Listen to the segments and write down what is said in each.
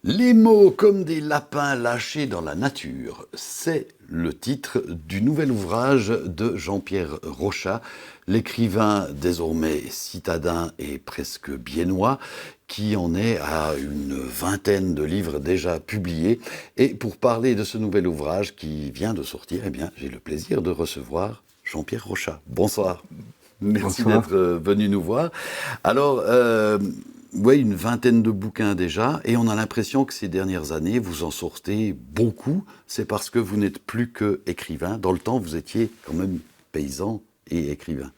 Les mots comme des lapins lâchés dans la nature, c'est le titre du nouvel ouvrage de Jean-Pierre Rochat, l'écrivain désormais citadin et presque biennois, qui en est à une vingtaine de livres déjà publiés. Et pour parler de ce nouvel ouvrage qui vient de sortir, eh bien, j'ai le plaisir de recevoir Jean-Pierre Rochat. Bonsoir. Merci Bonsoir. d'être venu nous voir. Alors, oui, une vingtaine de bouquins déjà, et on a l'impression que ces dernières années, vous en sortez beaucoup. C'est parce que vous n'êtes plus que écrivain. Dans le temps, vous étiez quand même paysan et écrivain.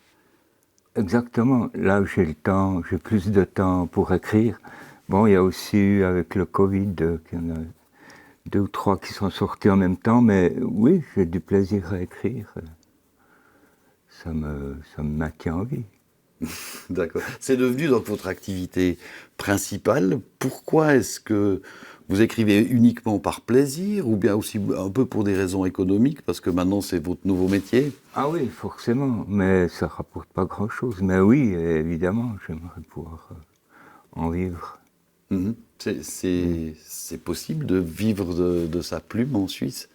Exactement. Là, j'ai le temps, j'ai plus de temps pour écrire. Bon, il y a aussi eu avec le Covid, qu'il y en a deux ou trois qui sont sortis en même temps, mais oui, j'ai du plaisir à écrire. Ça me maintient en vie. D'accord. C'est devenu donc votre activité principale. Pourquoi est-ce que vous écrivez uniquement par plaisir ou bien aussi un peu pour des raisons économiques parce que maintenant c'est votre nouveau métier? Ah oui, forcément, mais ça rapporte pas grand-chose. Mais oui, évidemment, j'aimerais pouvoir en vivre. Mhm. Oui. C'est possible de vivre de sa plume en Suisse?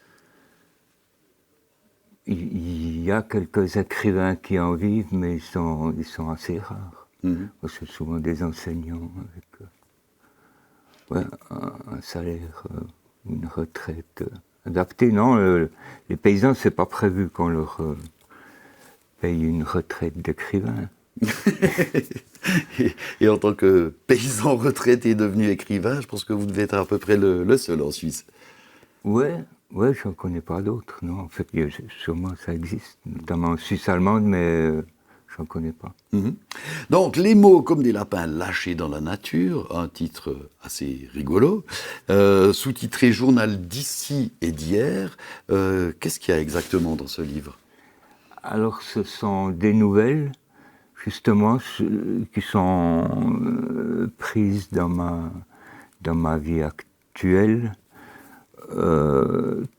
Il y a quelques écrivains qui en vivent, mais ils sont assez rares. Mhm. C'est souvent des enseignants avec ouais, un salaire, une retraite adaptée. Non, les paysans, c'est pas prévu qu'on leur paye une retraite d'écrivain. Et en tant que paysan retraité devenu écrivain, je pense que vous devez être à peu près le seul en Suisse. Ouais, ouais, j'en connais pas d'autres. Non, en fait, sûrement ça existe, notamment en Suisse allemande, mais j'en connais pas. Mhm. Donc, les mots comme des lapins lâchés dans la nature, un titre assez rigolo, sous-titré Journal d'ici et d'hier. Qu'est-ce qu'il y a exactement dans ce livre? Alors, ce sont des nouvelles, justement, qui sont prises dans ma vie actuelle.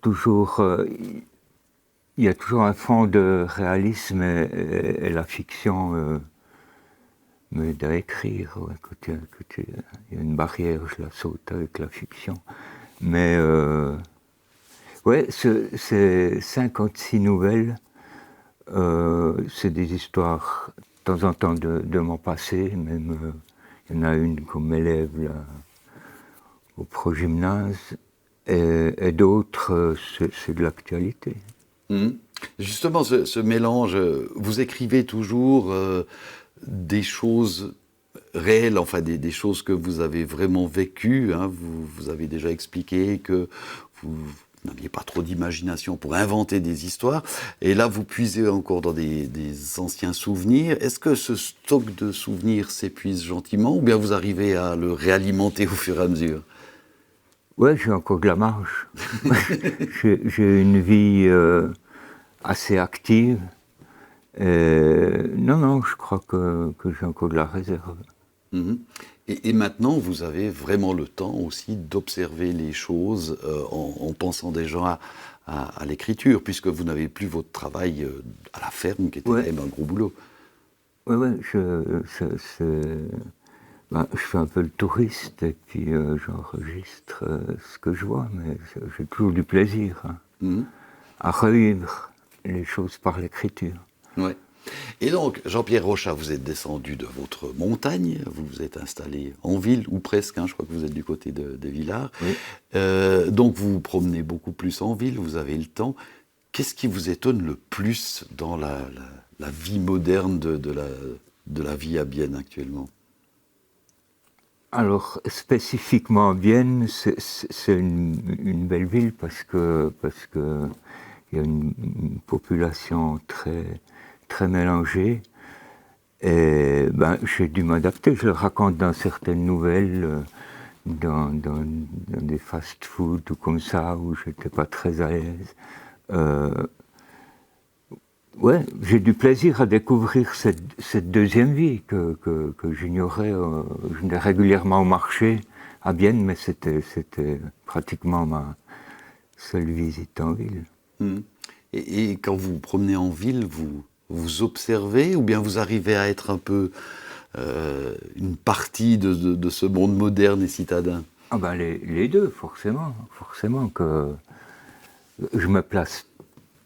Toujours, il y a toujours un fond de réalisme et la fiction m'aide à écrire. Ouais, il y a une barrière, je la saute avec la fiction. Mais ouais, ces 56 nouvelles, c'est des histoires de temps en temps de mon passé, même il y en a une qu'on m'élève là, au progymnase, et d'autres, c'est de l'actualité. Mhm. Justement, ce mélange, vous écrivez toujours des choses réelles, enfin des choses que vous avez vraiment vécues, hein. Vous avez déjà expliqué que vous n'aviez pas trop d'imagination pour inventer des histoires. Et là, vous puisez encore dans des anciens souvenirs. Est-ce que ce stock de souvenirs s'épuise gentiment ou bien vous arrivez à le réalimenter au fur et à mesure? Ouais, j'ai encore de la marge. J'ai une vie assez active. Non, non, je crois que j'ai encore de la réserve. Mhm. Et maintenant, vous avez vraiment le temps aussi d'observer les choses en pensant déjà à l'écriture, puisque vous n'avez plus votre travail à la ferme, qui était quand Ouais, même un gros boulot. ouais, ouais, ben, je fais un peu le touriste et puis j'enregistre ce que je vois, mais j'ai toujours du plaisir hein, Mhm. à revivre les choses par l'écriture. Ouais. Et donc, Jean-Pierre Rochat, vous êtes descendu de votre montagne, vous vous êtes installé en ville, ou presque, hein, je crois que vous êtes du côté de Villars. Oui. Donc, vous vous promenez beaucoup plus en ville, vous avez le temps. Qu'est-ce qui vous étonne le plus dans la vie moderne de la vie à Bienne actuellement? Alors, spécifiquement Vienne, c'est une belle ville parce que il y a une population très mélangée. Et ben, j'ai dû m'adapter. Je le raconte dans certaines nouvelles, dans des fast-food ou comme ça, où j'étais pas très à l'aise. Euh, ouais, j'ai du plaisir à découvrir cette deuxième vie que j'ignorais. Je venais régulièrement au marché à Bienne, mais c'était pratiquement ma seule visite en ville. Mhm. Et quand vous vous promenez en ville, vous observez ou bien vous arrivez à être un peu une partie de ce monde moderne et citadin? Ah ben les deux, forcément. Forcément que je me place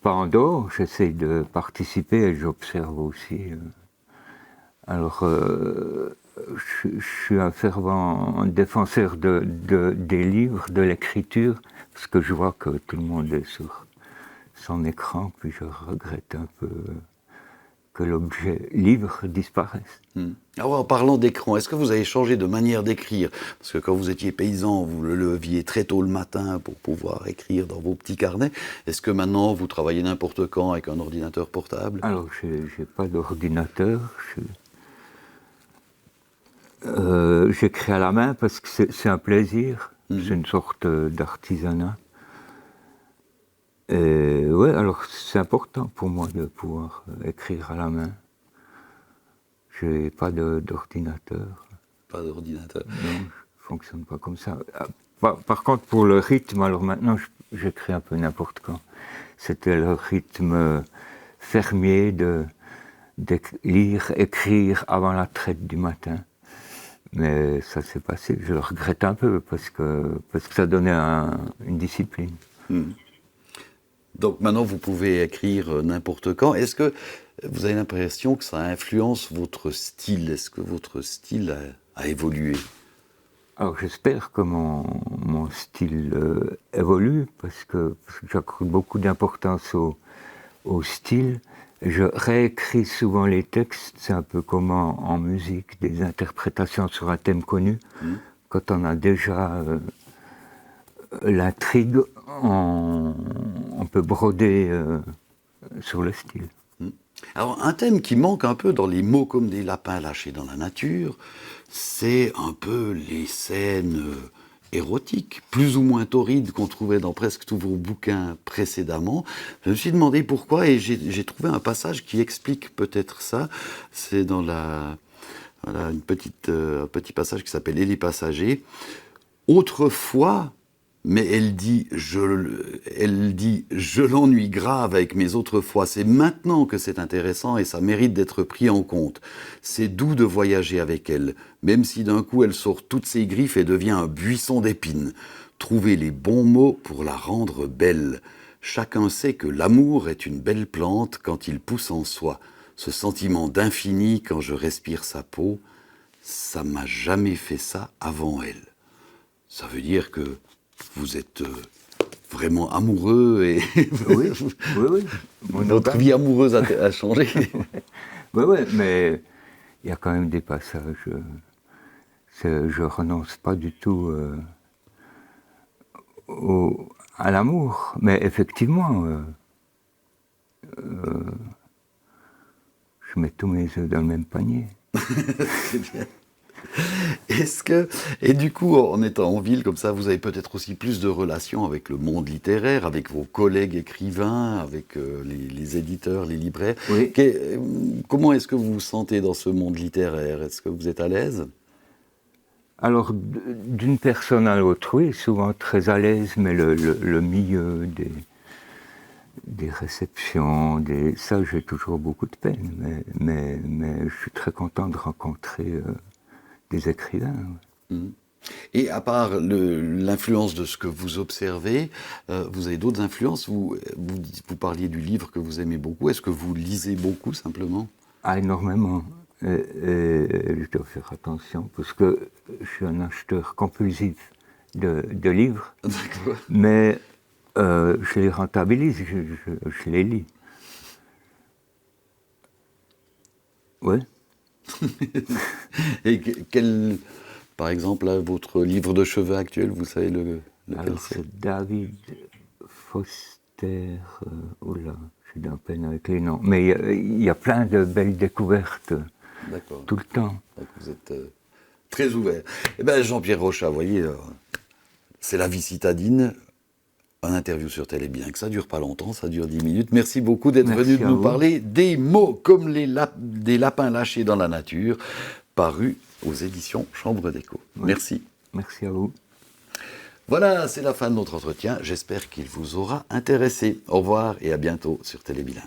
pas en dehors, j'essaie de participer et j'observe aussi. Alors, je suis un fervent défenseur des livres, de l'écriture, parce que je vois que tout le monde est sur son écran, puis je regrette un peu que l'objet livre disparaisse. Alors, en parlant d'écran, est-ce que vous avez changé de manière d'écrire? Parce que quand vous étiez paysan, vous le leviez très tôt le matin pour pouvoir écrire dans vos petits carnets. Est-ce que maintenant, vous travaillez n'importe quand avec un ordinateur portable? Alors, j'ai pas d'ordinateur. J'écris à la main parce que c'est un plaisir. C'est une sorte d'artisanat. Et ouais, alors c'est important pour moi de pouvoir écrire à la main. J'ai pas d'ordinateur. Pas d'ordinateur. Non, je fonctionne pas comme ça. Par contre, pour le rythme, alors maintenant, j'écris un peu n'importe quand. C'était le rythme fermier de lire, écrire avant la traite du matin. Mais ça s'est passé, je le regrette un peu parce que ça donnait une discipline. Donc maintenant, vous pouvez écrire n'importe quand. Est-ce que vous avez l'impression que ça influence votre style? Est-ce que votre style a évolué? Alors j'espère que mon style évolue parce que j'accorde beaucoup d'importance au style. Je réécris souvent les textes, c'est un peu comme en musique, des interprétations sur un thème connu. Quand on a déjà l'intrigue, on peut broder sur le style. Alors, un thème qui manque un peu dans les mots comme des lapins lâchés dans la nature, c'est un peu les scènes érotiques, plus ou moins torrides, qu'on trouvait dans presque tous vos bouquins précédemment. Je me suis demandé pourquoi, et j'ai trouvé un passage qui explique peut-être ça. C'est dans un petit passage qui s'appelle « Et les passagers ». Autrefois, mais elle dit « Je l'ennuie grave avec mes autres fois. C'est maintenant que c'est intéressant et ça mérite d'être pris en compte. C'est doux de voyager avec elle, même si d'un coup elle sort toutes ses griffes et devient un buisson d'épines. Trouver les bons mots pour la rendre belle. Chacun sait que l'amour est une belle plante quand il pousse en soi. Ce sentiment d'infini quand je respire sa peau, ça m'a jamais fait ça avant elle. » Ça veut dire que vous êtes vraiment amoureux et Oui. votre vie amoureuse a changé. Oui, mais il y a quand même des passages. Je renonce pas du tout à l'amour, mais effectivement, je mets tous mes œufs dans le même panier. C'est bien. Et du coup, en étant en ville comme ça, vous avez peut-être aussi plus de relations avec le monde littéraire, avec vos collègues écrivains, avec les éditeurs, les libraires. Oui. Comment est-ce que vous vous sentez dans ce monde littéraire? Est-ce que vous êtes à l'aise? Alors, d'une personne à l'autre, oui, souvent très à l'aise, mais le milieu des réceptions, ça, j'ai toujours beaucoup de peine, mais je suis très content de rencontrer des écrivains. Et à part l'influence de ce que vous observez, vous avez d'autres influences. Vous parliez du livre que vous aimez beaucoup. Est-ce que vous lisez beaucoup, simplement? Ah, énormément. Et je dois faire attention, parce que je suis un acheteur compulsif de livres. D'accord. Mais je les rentabilise, je les lis. Oui. Et par exemple, là, votre livre de chevet actuel, vous savez lequel Alors c'est? c'est David Foster. Oula, j'ai de la peine avec les noms. Mais il y a plein de belles découvertes. D'accord. Tout le temps. Donc vous êtes très ouvert. Eh bien, Jean-Pierre Rochat, vous voyez, c'est La vie citadine. Un interview sur Télé Bilingue, ça dure pas longtemps, ça dure 10 minutes. Merci beaucoup d'être venu nous parler des mots comme des lapins lâchés dans la nature, parus aux éditions Chambre d'Écho. Oui. Merci. Merci à vous. Voilà, c'est la fin de notre entretien. J'espère qu'il vous aura intéressé. Au revoir et à bientôt sur Télé Bilingue.